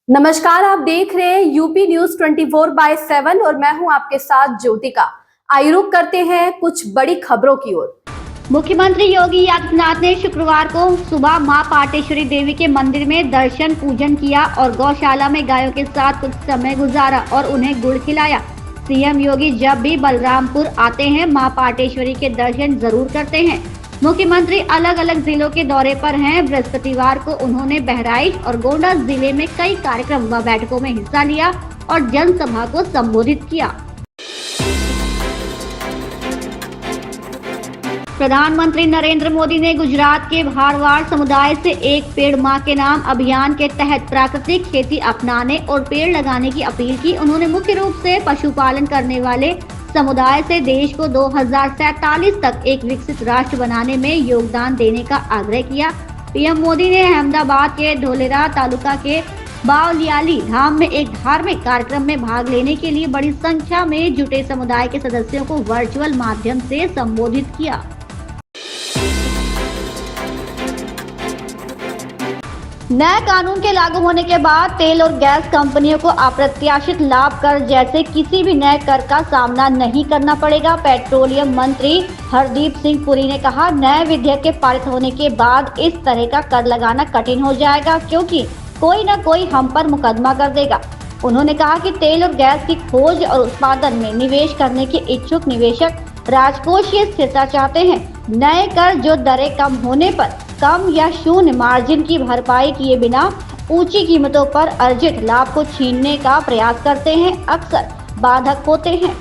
नमस्कार, आप देख रहे हैं यूपी न्यूज 24/7 और मैं हूं आपके साथ ज्योतिका। आइए रुक करते हैं कुछ बड़ी खबरों की ओर। मुख्यमंत्री योगी आदित्यनाथ ने शुक्रवार को सुबह मां पाटेश्वरी देवी के मंदिर में दर्शन पूजन किया और गौशाला में गायों के साथ कुछ समय गुजारा और उन्हें गुड़ खिलाया। सीएम योगी जब भी बलरामपुर आते हैं मां पाटेश्वरी के दर्शन जरूर करते हैं। मुख्यमंत्री अलग अलग जिलों के दौरे पर हैं। बृहस्पतिवार को उन्होंने बहराइच और गोंडा जिले में कई कार्यक्रम व बैठकों में हिस्सा लिया और जनसभा को संबोधित किया। प्रधानमंत्री नरेंद्र मोदी ने गुजरात के भारवाड़ समुदाय से एक पेड़ मां के नाम अभियान के तहत प्राकृतिक खेती अपनाने और पेड़ लगाने की अपील की। उन्होंने मुख्य रूप से पशुपालन करने वाले समुदाय से देश को 2047 तक एक विकसित राष्ट्र बनाने में योगदान देने का आग्रह किया। पीएम मोदी ने अहमदाबाद के धोलेरा तालुका के बावलियाली धाम में एक धार्मिक कार्यक्रम में भाग लेने के लिए बड़ी संख्या में जुटे समुदाय के सदस्यों को वर्चुअल माध्यम से संबोधित किया। नए कानून के लागू होने के बाद तेल और गैस कंपनियों को अप्रत्याशित लाभ कर जैसे किसी भी नए कर का सामना नहीं करना पड़ेगा। पेट्रोलियम मंत्री हरदीप सिंह पुरी ने कहा, नए विधेयक के पारित होने के बाद इस तरह का कर लगाना कठिन हो जाएगा क्योंकि कोई न कोई हम पर मुकदमा कर देगा। उन्होंने कहा कि तेल और गैस की खोज और उत्पादन में निवेश करने के इच्छुक निवेशक राजकोषीय स्थिरता चाहते हैं। नए कर जो दरें कम होने पर कम या शून्य मार्जिन की भरपाई किए बिना ऊंची कीमतों पर अर्जित लाभ को छीनने का प्रयास करते हैं, अक्सर बाधक होते हैं।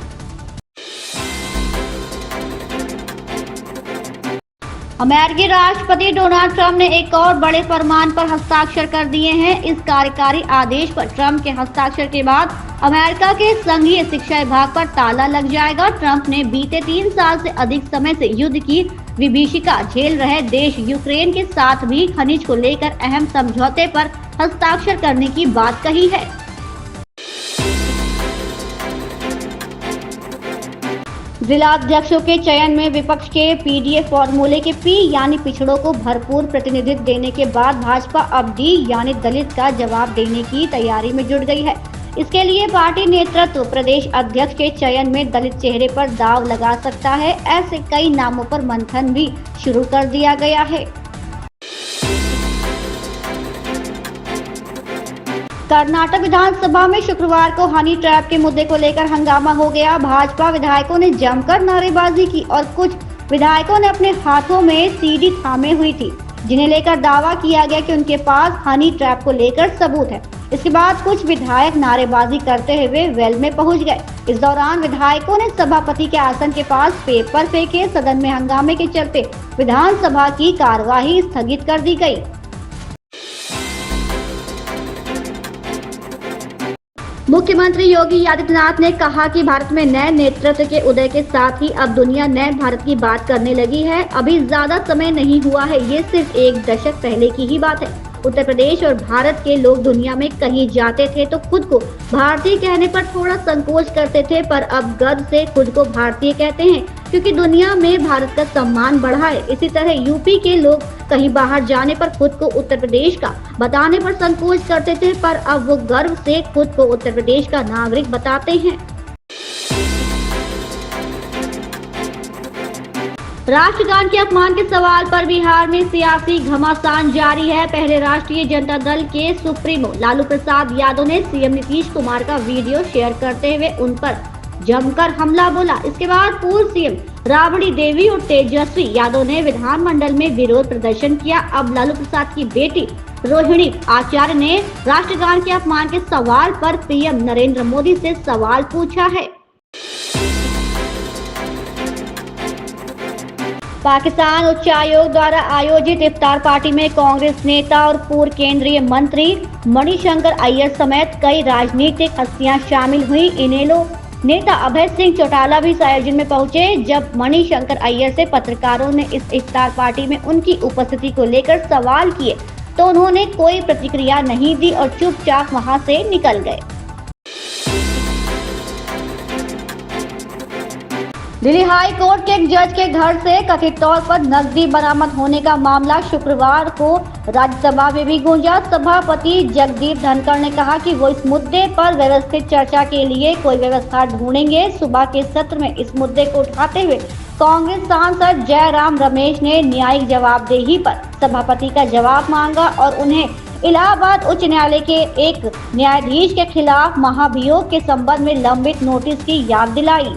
अमेरिकी राष्ट्रपति डोनाल्ड ट्रंप ने एक और बड़े फरमान पर हस्ताक्षर कर दिए हैं। इस कार्यकारी आदेश पर ट्रंप के हस्ताक्षर के बाद अमेरिका के संघीय शिक्षा विभाग पर ताला लग जाएगा। ट्रंप ने बीते 3 साल से अधिक समय से युद्ध की विभीषिका झेल रहे देश यूक्रेन के साथ भी खनिज को लेकर अहम समझौते पर हस्ताक्षर करने की बात कही है। जिला अध्यक्षों के चयन में विपक्ष के पीडीएफ फॉर्मूले के पी यानी पिछड़ों को भरपूर प्रतिनिधित्व देने के बाद भाजपा अब डी यानी दलित का जवाब देने की तैयारी में जुट गई है। इसके लिए पार्टी नेतृत्व प्रदेश अध्यक्ष के चयन में दलित चेहरे पर दाव लगा सकता है। ऐसे कई नामों पर मंथन भी शुरू कर दिया गया है। कर्नाटक विधानसभा में शुक्रवार को हनी ट्रैप के मुद्दे को लेकर हंगामा हो गया। भाजपा विधायकों ने जमकर नारेबाजी की और कुछ विधायकों ने अपने हाथों में सीडी थामे हुई थी, जिन्हें लेकर दावा किया गया कि उनके पास हनी ट्रैप को लेकर सबूत है। इसके बाद कुछ विधायक नारेबाजी करते हुए वेल में पहुंच गए। इस दौरान विधायकों ने सभापति के आसन के पास पेपर फेंके। सदन में हंगामे के चलते विधानसभा की कार्यवाही स्थगित कर दी गई। मुख्यमंत्री योगी आदित्यनाथ ने कहा कि भारत में नए नेतृत्व के उदय के साथ ही अब दुनिया नए भारत की बात करने लगी है। अभी ज्यादा समय नहीं हुआ है, ये सिर्फ 1 दशक पहले की ही बात है। उत्तर प्रदेश और भारत के लोग दुनिया में कहीं जाते थे तो खुद को भारतीय कहने पर थोड़ा संकोच करते थे, पर अब गर्व से खुद को भारतीय कहते हैं क्योंकि दुनिया में भारत का सम्मान बढ़ा है। इसी तरह यूपी के लोग कहीं बाहर जाने पर खुद को उत्तर प्रदेश का बताने पर संकोच करते थे, पर अब वो गर्व से खुद को उत्तर प्रदेश का नागरिक बताते हैं। राष्ट्रगान के अपमान के सवाल पर बिहार में सियासी घमासान जारी है। पहले राष्ट्रीय जनता दल के सुप्रीमो लालू प्रसाद यादव ने सीएम नीतीश कुमार का वीडियो शेयर करते हुए उन पर जमकर हमला बोला। इसके बाद पूर्व सीएम राबड़ी देवी और तेजस्वी यादव ने विधानमंडल में विरोध प्रदर्शन किया। अब लालू प्रसाद की बेटी रोहिणी आचार्य ने राष्ट्रगान के अपमान के सवाल पर पीएम नरेंद्र मोदी से सवाल पूछा है। पाकिस्तान उच्चायोग द्वारा आयोजित इफ्तार पार्टी में कांग्रेस नेता और पूर्व केंद्रीय मंत्री मणिशंकर अय्यर समेत कई राजनीतिक हस्तियां शामिल हुई। इनेलो नेता अभय सिंह चौटाला भी इस आयोजन में पहुंचे। जब मणिशंकर अय्यर से पत्रकारों ने इस इफ्तार पार्टी में उनकी उपस्थिति को लेकर सवाल किए तो उन्होंने कोई प्रतिक्रिया नहीं दी और चुपचाप वहां से निकल गए। दिल्ली हाई कोर्ट के एक जज के घर से कथित तौर पर नकदी बरामद होने का मामला शुक्रवार को राज्यसभा में भी गूंजा। सभापति जगदीप धनखड़ ने कहा कि वो इस मुद्दे पर व्यवस्थित चर्चा के लिए कोई व्यवस्था ढूंढेंगे। सुबह के सत्र में इस मुद्दे को उठाते हुए कांग्रेस सांसद जयराम रमेश ने न्यायिक जवाबदेही पर सभापति का जवाब मांगा और उन्हें इलाहाबाद उच्च न्यायालय के एक न्यायाधीश के खिलाफ महाभियोग के संबंध में लंबित नोटिस की याद दिलाई।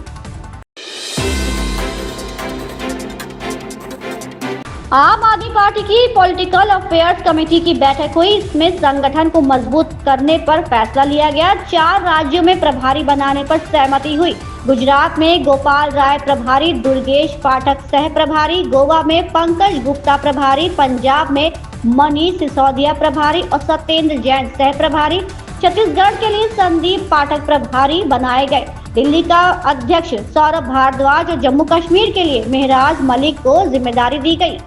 आम आदमी पार्टी की पॉलिटिकल अफेयर्स कमेटी की बैठक हुई। इसमें संगठन को मजबूत करने पर फैसला लिया गया। 4 राज्यों में प्रभारी बनाने पर सहमति हुई। गुजरात में गोपाल राय प्रभारी, दुर्गेश पाठक सह प्रभारी, गोवा में पंकज गुप्ता प्रभारी, पंजाब में मनीष सिसोदिया प्रभारी और सत्येंद्र जैन सह प्रभारी, छत्तीसगढ़ के लिए संदीप पाठक प्रभारी बनाए गए। दिल्ली का अध्यक्ष सौरभ भारद्वाज और जम्मू कश्मीर के लिए मेहराज मलिक को जिम्मेदारी दी गई।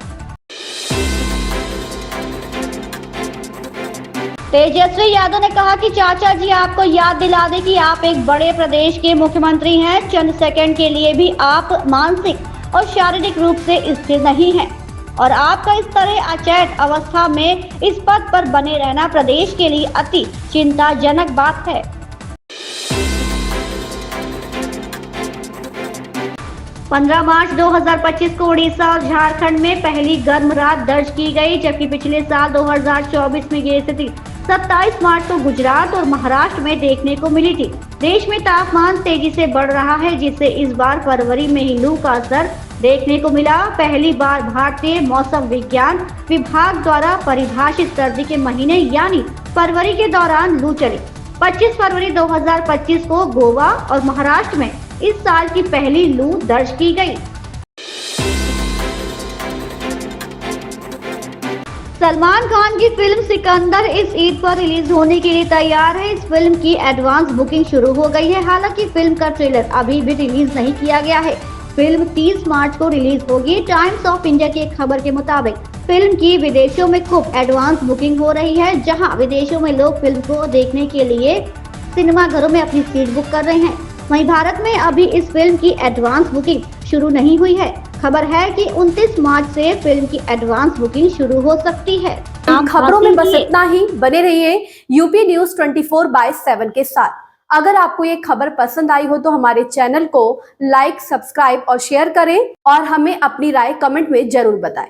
तेजस्वी यादव ने कहा कि चाचा जी आपको याद दिला दे कि आप एक बड़े प्रदेश के मुख्यमंत्री हैं। चंद सेकंड के लिए भी आप मानसिक और शारीरिक रूप से स्थिर नहीं हैं और आपका इस तरह अचेत अवस्था में इस पद पर बने रहना प्रदेश के लिए अति चिंताजनक बात है। 15 मार्च 2025 को उड़ीसा और झारखंड में पहली गर्म रात दर्ज की गई, जबकि पिछले साल 2024 में ये स्थिति 27 मार्च को गुजरात और महाराष्ट्र में देखने को मिली थी। देश में तापमान तेजी से बढ़ रहा है, जिससे इस बार फरवरी में ही लू का असर देखने को मिला। पहली बार भारतीय मौसम विज्ञान विभाग द्वारा परिभाषित सर्दी के महीने यानी फरवरी के दौरान लू चली। 25 फरवरी 2025 को गोवा और महाराष्ट्र में इस साल की पहली लू दर्ज की गई। सलमान खान की फिल्म सिकंदर इस ईद पर रिलीज होने के लिए तैयार है। इस फिल्म की एडवांस बुकिंग शुरू हो गई है। हालांकि फिल्म का ट्रेलर अभी भी रिलीज नहीं किया गया है। फिल्म 30 मार्च को रिलीज होगी। टाइम्स ऑफ इंडिया की एक खबर के मुताबिक फिल्म की विदेशों में खूब एडवांस बुकिंग हो रही है। जहां विदेशों में लोग फिल्म को देखने के लिए सिनेमा घरों में अपनी सीट बुक कर रहे हैं, वहीं भारत में अभी इस फिल्म की एडवांस बुकिंग शुरू नहीं हुई है। खबर है कि 29 मार्च से फिल्म की एडवांस बुकिंग शुरू हो सकती है। इन खबरों में बस इतना ही। बने रहिए यूपी न्यूज 24/7 के साथ। अगर आपको ये खबर पसंद आई हो तो हमारे चैनल को लाइक, सब्सक्राइब और शेयर करें और हमें अपनी राय कमेंट में जरूर बताएं।